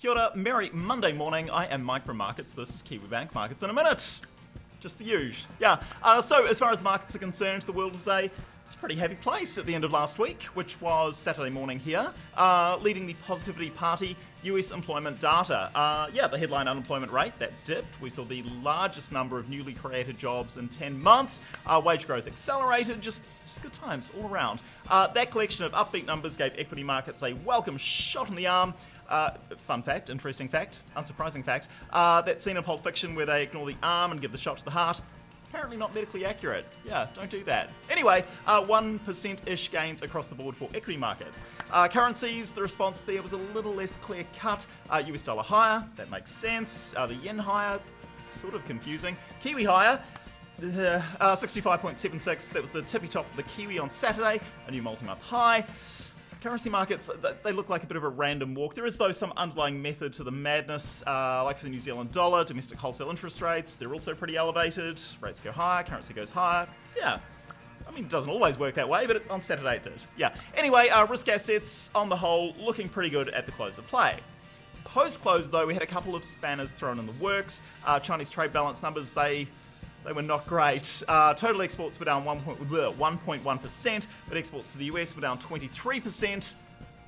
Kia ora, merry Monday morning. I am Mike from Markets. This is Kiwibank Markets in a minute. Just the usual. Yeah. So as far as the markets are concerned, the world was a pretty heavy place at the end of last week, which was Saturday morning here, leading the positivity party. US employment data. The headline unemployment rate, that dipped. We saw the largest number of newly created jobs in 10 months. Wage growth accelerated. Just good times all around. That collection of upbeat numbers gave equity markets a welcome shot in the arm. Fun fact, interesting fact, unsurprising fact, that scene in Pulp Fiction where they ignore the arm and give the shot to the heart. Apparently not medically accurate. Yeah, don't do that. Anyway, 1%-ish gains across the board for equity markets. Currencies, the response there was a little less clear cut. US dollar higher, that makes sense. The yen higher, sort of confusing. Kiwi higher, 65.76. That was the tippy top of the Kiwi on Saturday, a new multi-month high. Currency markets, they look like a bit of a random walk. There is, though, some underlying method to the madness, like for the New Zealand dollar, domestic wholesale interest rates, they're also pretty elevated. Rates go higher, currency goes higher. Yeah, I mean, it doesn't always work that way, but on Saturday it did. Yeah. Anyway, risk assets, on the whole, looking pretty good at the close of play. Post-close, though, we had a couple of spanners thrown in the works. Chinese trade balance numbers, they were not great. Total exports were down 1.1%, but exports to the US were down 23%.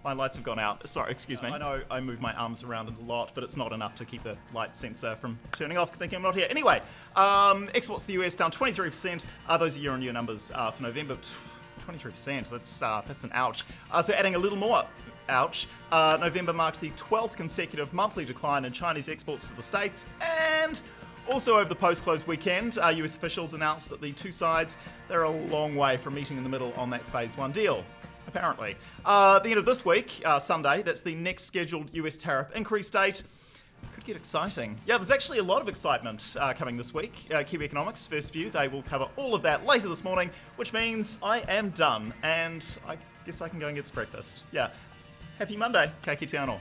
My lights have gone out. Sorry, excuse me. I know I move my arms around a lot, but it's not enough to keep the light sensor from turning off, thinking I'm not here. Anyway, exports to the US down 23%. Those are year-on-year numbers for November. 23%, that's an ouch. So adding a little more ouch, November marked the 12th consecutive monthly decline in Chinese exports to the States, and also over the post-close weekend, US officials announced that the two sides, they're a long way from meeting in the middle on that Phase 1 deal, apparently. The end of this week, Sunday, that's the next scheduled US tariff increase date. Could get exciting. Yeah, there's actually a lot of excitement coming this week. Kiwi Economics, First View, they will cover all of that later this morning, which means I am done, and I guess I can go and get some breakfast. Yeah. Happy Monday. Ka kite anō.